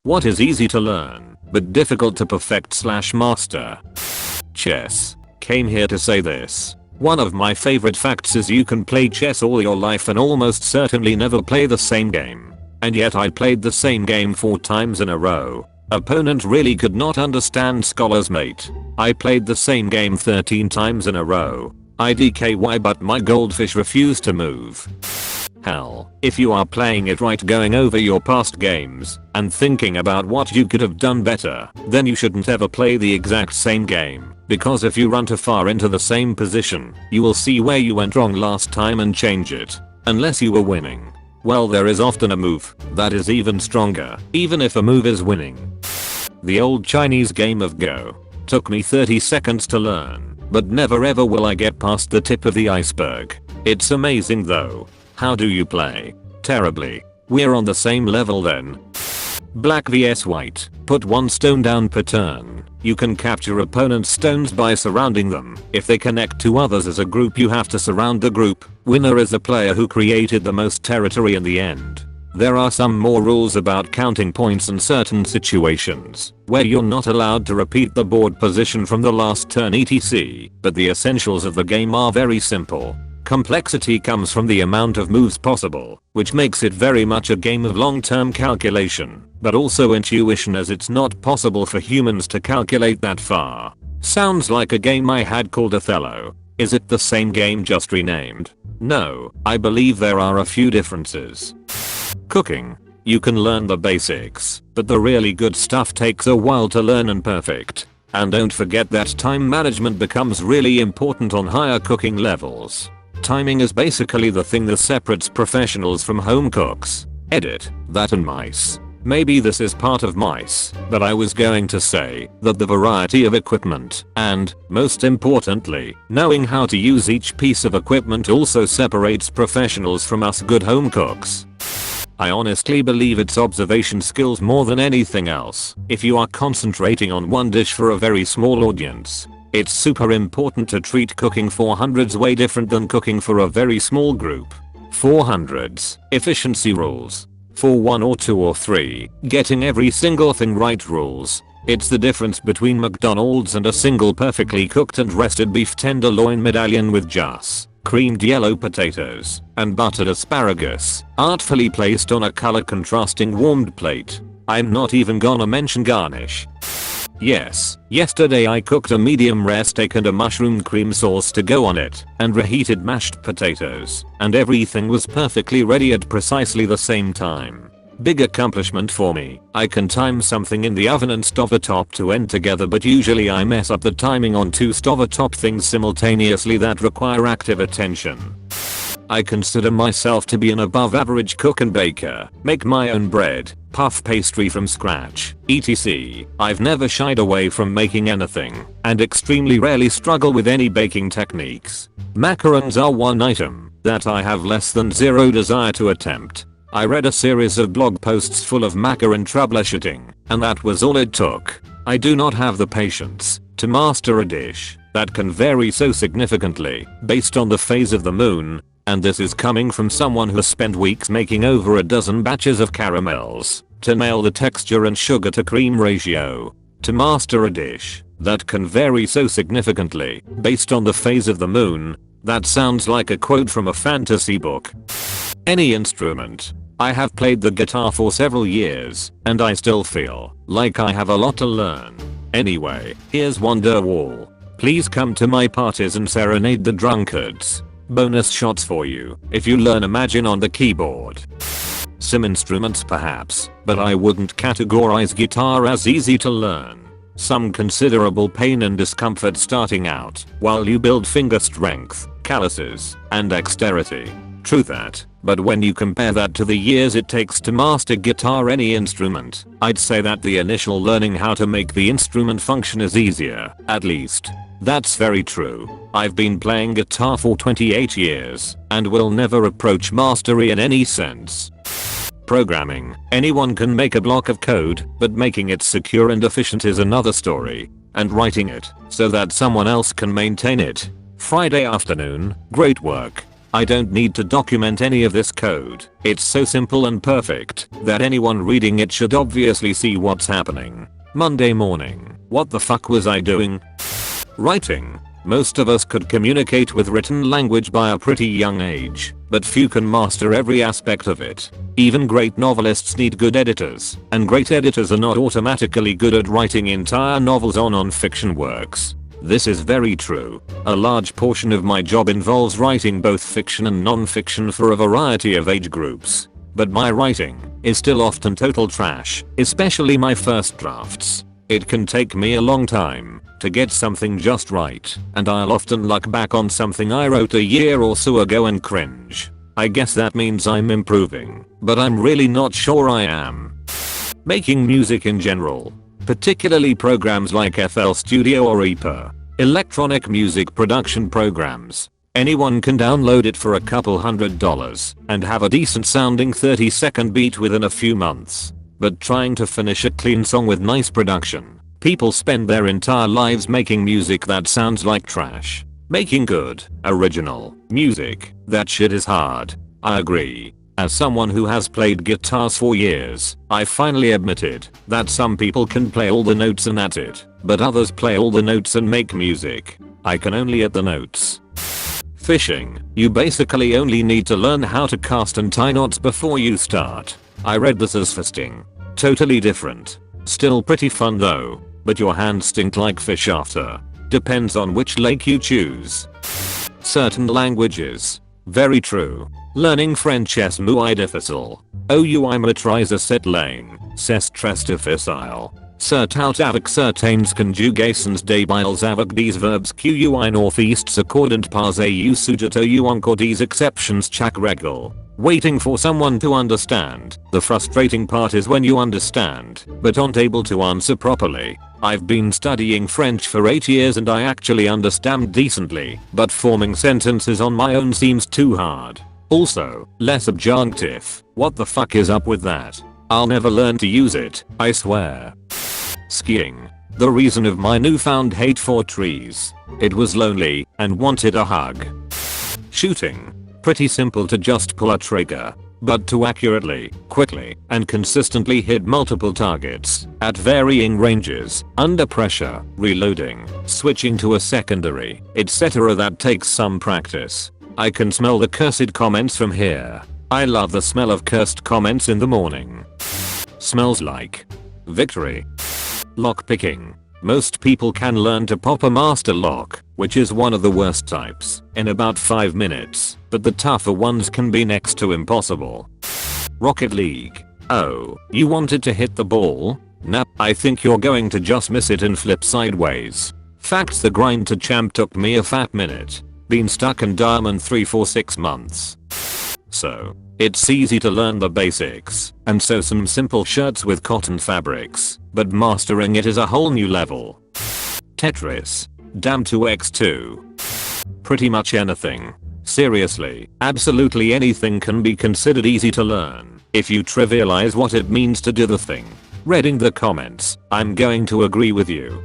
What is easy to learn, but difficult to perfect/master? Chess. Came here to say this. One of my favorite facts is you can play chess all your life and almost certainly never play the same game. And yet I played the same game 4 times in a row. Opponent really could not understand scholars mate. I played the same game 13 times in a row. IDKY but my goldfish refused to move. Hell, if you are playing it right, going over your past games and thinking about what you could have done better, then you shouldn't ever play the exact same game, because if you run too far into the same position, you will see where you went wrong last time and change it. Unless you were winning. Well, there is often a move that is even stronger, even if a move is winning. The old Chinese game of Go. Took me 30 seconds to learn, but never ever will I get past the tip of the iceberg. It's amazing though. How do you play? Terribly. We're on the same level then. Black vs white. Put 1 stone down per turn. You can capture opponent's stones by surrounding them. If they connect to others as a group, you have to surround the group. Winner is the player who created the most territory in the end. There are some more rules about counting points in certain situations, where you're not allowed to repeat the board position from the last turn etc. But the essentials of the game are very simple. Complexity comes from the amount of moves possible, which makes it very much a game of long-term calculation, but also intuition, as it's not possible for humans to calculate that far. Sounds like a game I had called Othello. Is it the same game just renamed? No, I believe there are a few differences. Cooking. You can learn the basics, but the really good stuff takes a while to learn and perfect. And don't forget that time management becomes really important on higher cooking levels. Timing is basically the thing that separates professionals from home cooks. Edit. That and mice. Maybe this is part of mice, but I was going to say that the variety of equipment and, most importantly, knowing how to use each piece of equipment also separates professionals from us good home cooks. I honestly believe it's observation skills more than anything else. If you are concentrating on one dish for a very small audience, it's super important to treat cooking 400s way different than cooking for a very small group. 400s, efficiency rules. For 1 or 2 or 3, getting every single thing right rules. It's the difference between McDonald's and a single perfectly cooked and rested beef tenderloin medallion with just creamed yellow potatoes and buttered asparagus, artfully placed on a color contrasting warmed plate. I'm not even gonna mention garnish. Yes, yesterday I cooked a medium rare steak and a mushroom cream sauce to go on it, and reheated mashed potatoes, and everything was perfectly ready at precisely the same time. Big accomplishment for me. I can time something in the oven and stove a top to end together, but usually I mess up the timing on 2 stove a top things simultaneously that require active attention. I consider myself to be an above average cook and baker, make my own bread, puff pastry from scratch, etc. I've never shied away from making anything, and extremely rarely struggle with any baking techniques. Macarons are one item that I have less than zero desire to attempt. I read a series of blog posts full of macaron troubleshooting, and that was all it took. I do not have the patience to master a dish that can vary so significantly based on the phase of the moon. And this is coming from someone who spent weeks making over a dozen batches of caramels to nail the texture and sugar to cream ratio. To master a dish that can vary so significantly based on the phase of the moon, that sounds like a quote from a fantasy book. Any instrument. I have played the guitar for several years, and I still feel like I have a lot to learn. Anyway, here's Wonderwall. Please come to my parties and serenade the drunkards. Bonus shots for you if you learn Imagine on the keyboard. Some instruments perhaps, but I wouldn't categorize guitar as easy to learn. Some considerable pain and discomfort starting out while you build finger strength, calluses, and dexterity. True that, but when you compare that to the years it takes to master guitar, any instrument, I'd say that the initial learning how to make the instrument function is easier, at least. That's very true. I've been playing guitar for 28 years and will never approach mastery in any sense. Programming. Anyone can make a block of code, but making it secure and efficient is another story. And writing it so that someone else can maintain it. Friday afternoon, great work. I don't need to document any of this code. It's so simple and perfect that anyone reading it should obviously see what's happening. Monday morning. What the fuck was I doing? Writing. Most of us could communicate with written language by a pretty young age, but few can master every aspect of it. Even great novelists need good editors, and great editors are not automatically good at writing entire novels or non-fiction works. This is very true. A large portion of my job involves writing both fiction and non-fiction for a variety of age groups. But my writing is still often total trash, especially my first drafts. It can take me a long time to get something just right, and I'll often look back on something I wrote a year or so ago and cringe. I guess that means I'm improving, but I'm really not sure I am. Making music in general, particularly programs like FL Studio or Reaper, electronic music production programs. Anyone can download it for a couple $100 and have a decent sounding 30-second beat within a few months. But trying to finish a clean song with nice production, people spend their entire lives making music that sounds like trash. Making good, original music, that shit is hard. I agree. As someone who has played guitars for years, I finally admitted that some people can play all the notes and that's it, but others play all the notes and make music. I can only hit the notes. Fishing. You basically only need to learn how to cast and tie knots before you start. I read this as fisting. Totally different. Still pretty fun though, but your hands stink like fish after. Depends on which lake you choose. Certain languages. Very true. Learning French est muy difficile. Ou maîtrise cette langue, c'est très difficile. Surtout avec certaines conjugations débiles avec des verbes qui northeast s'accordent pas au sujet ou encore des exceptions chaque règle. Waiting for someone to understand. The frustrating part is when you understand, but aren't able to answer properly. I've been studying French for 8 years and I actually understand decently, but forming sentences on my own seems too hard. Also, less subjunctive. What the fuck is up with that? I'll never learn to use it, I swear. Skiing. The reason of my newfound hate for trees. It was lonely and wanted a hug. Shooting. Pretty simple to just pull a trigger, but to accurately, quickly, and consistently hit multiple targets, at varying ranges, under pressure, reloading, switching to a secondary, etc. that takes some practice. I can smell the cursed comments from here. I love the smell of cursed comments in the morning. Smells like victory. Lockpicking. Most people can learn to pop a master lock, which is one of the worst types, in about 5 minutes, but the tougher ones can be next to impossible. Rocket League. Oh, you wanted to hit the ball? Nah, I think you're going to just miss it and flip sideways. Facts: the grind to champ took me a fat minute. Been stuck in Diamond 3 for 6 months. So, it's easy to learn the basics, and sew some simple shirts with cotton fabrics, but mastering it is a whole new level. Tetris. Damn 2x2. Pretty much anything. Seriously, absolutely anything can be considered easy to learn, if you trivialize what it means to do the thing. Reading the comments, I'm going to agree with you.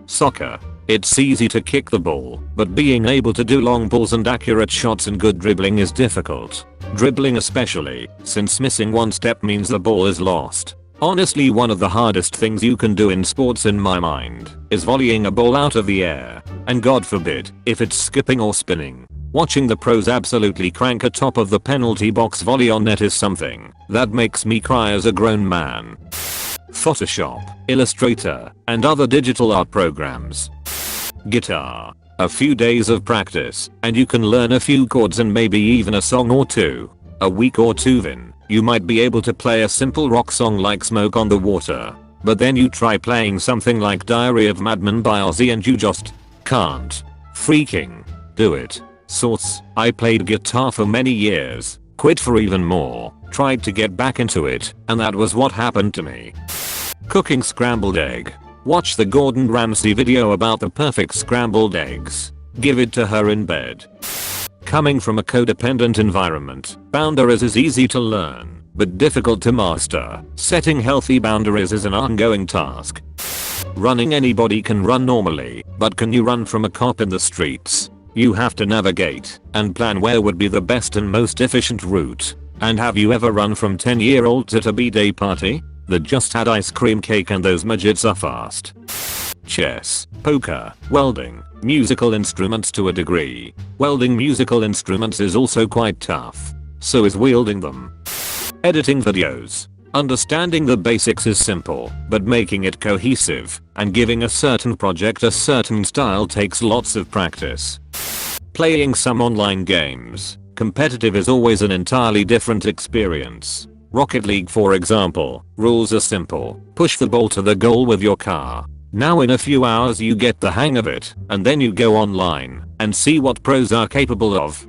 Soccer. It's easy to kick the ball, but being able to do long balls and accurate shots and good dribbling is difficult. Dribbling especially, since missing one step means the ball is lost. Honestly, one of the hardest things you can do in sports in my mind is volleying a ball out of the air, and God forbid, if it's skipping or spinning. Watching the pros absolutely crank a top of the penalty box volley on net is something that makes me cry as a grown man. Photoshop, Illustrator, and other digital art programs. Guitar. A few days of practice, and you can learn a few chords and maybe even a song or two. A week or two in, you might be able to play a simple rock song like Smoke on the Water. But then you try playing something like Diary of Madman by Ozzy and you just can't freaking do it. Source: I played guitar for many years, quit for even more, tried to get back into it, and that was what happened to me. Cooking scrambled egg. Watch the Gordon Ramsay video about the perfect scrambled eggs. Give it to her in bed. Coming from a codependent environment, boundaries is easy to learn, but difficult to master. Setting healthy boundaries is an ongoing task. Running. Anybody can run normally, but can you run from a cop in the streets? You have to navigate and plan where would be the best and most efficient route. And have you ever run from 10-year-olds at a b-day party that just had ice cream cake and those midgets are fast? Chess, poker, welding, musical instruments to a degree. Welding musical instruments is also quite tough. So is wielding them. Editing videos. Understanding the basics is simple, but making it cohesive and giving a certain project a certain style takes lots of practice. Playing some online games. Competitive is always an entirely different experience. Rocket League for example, rules are simple. Push the ball to the goal with your car. Now in a few hours you get the hang of it, and then you go online and see what pros are capable of.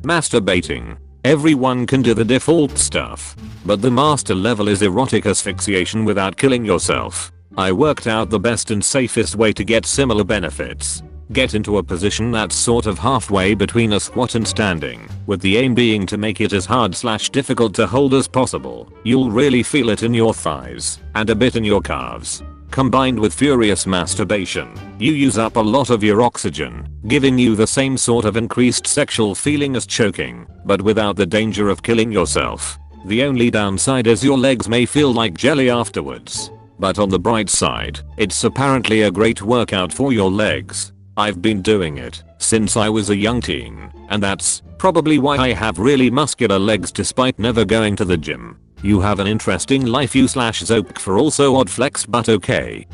Masturbating. Everyone can do the default stuff, but the master level is erotic asphyxiation without killing yourself. I worked out the best and safest way to get similar benefits. Get into a position that's sort of halfway between a squat and standing, with the aim being to make it as hard/difficult to hold as possible. You'll really feel it in your thighs and a bit in your calves. Combined with furious masturbation, you use up a lot of your oxygen, giving you the same sort of increased sexual feeling as choking, but without the danger of killing yourself. The only downside is your legs may feel like jelly afterwards. But on the bright side, it's apparently a great workout for your legs. I've been doing it since I was a young teen, and that's probably why I have really muscular legs despite never going to the gym. You have an interesting life you/zoke for also odd flex but okay.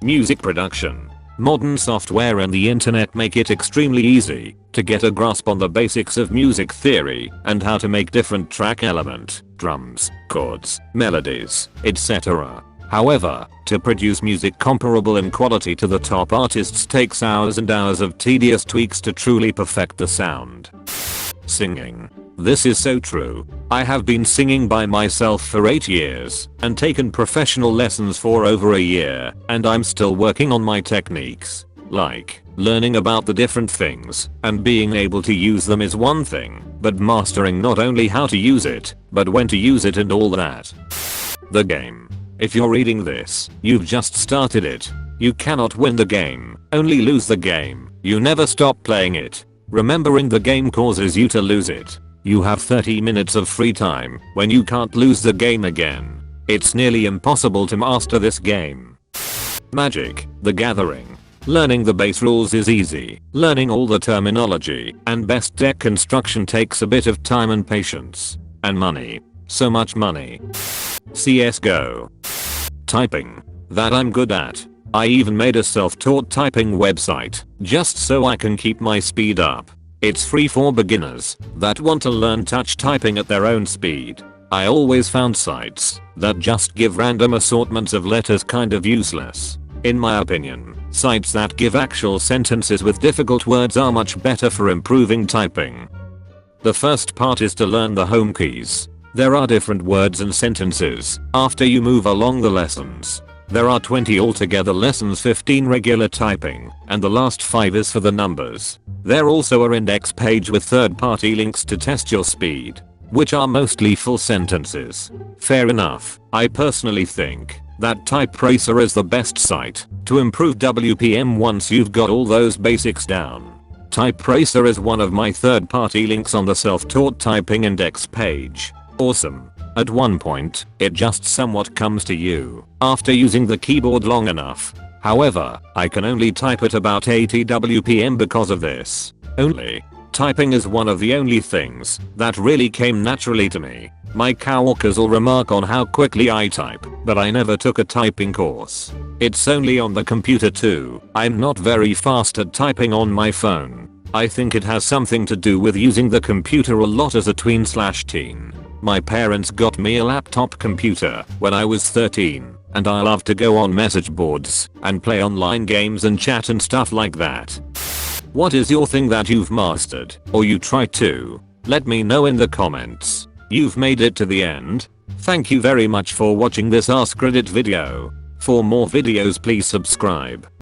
Music production. Modern software and the internet make it extremely easy to get a grasp on the basics of music theory and how to make different track element, drums, chords, melodies, etc. However, to produce music comparable in quality to the top artists takes hours and hours of tedious tweaks to truly perfect the sound. Singing. This is so true. I have been singing by myself for 8 years and taken professional lessons for over a year, and I'm still working on my techniques. Like, learning about the different things and being able to use them is one thing, but mastering not only how to use it, but when to use it and all that. The game. If you're reading this, you've just started it. You cannot win the game, only lose the game. You never stop playing it. Remembering the game causes you to lose it. You have 30 minutes of free time when you can't lose the game again. It's nearly impossible to master this game. Magic: The Gathering. Learning the base rules is easy. Learning all the terminology and best deck construction takes a bit of time and patience. And money. So much money. CSGO. Typing. That I'm good at. I even made a self-taught typing website just so I can keep my speed up. It's free for beginners that want to learn touch typing at their own speed. I always found sites that just give random assortments of letters kind of useless. In my opinion, sites that give actual sentences with difficult words are much better for improving typing. The first part is to learn the home keys. There are different words and sentences after you move along the lessons. There are 20 altogether lessons, 15 regular typing, and the last 5 is for the numbers. There also are index page with third-party links to test your speed, which are mostly full sentences. Fair enough. I personally think that TypeRacer is the best site to improve WPM once you've got all those basics down. TypeRacer is one of my third-party links on the self-taught typing index page. Awesome. At one point, it just somewhat comes to you after using the keyboard long enough. However, I can only type at about 80 WPM because of this. Only. Typing is one of the only things that really came naturally to me. My coworkers will remark on how quickly I type, but I never took a typing course. It's only on the computer too. I'm not very fast at typing on my phone. I think it has something to do with using the computer a lot as a tween/teen. My parents got me a laptop computer when I was 13, and I love to go on message boards and play online games and chat and stuff like that. What is your thing that you've mastered, or you try to? Let me know in the comments. You've made it to the end. Thank you very much for watching this AskReddit video. For more videos please subscribe.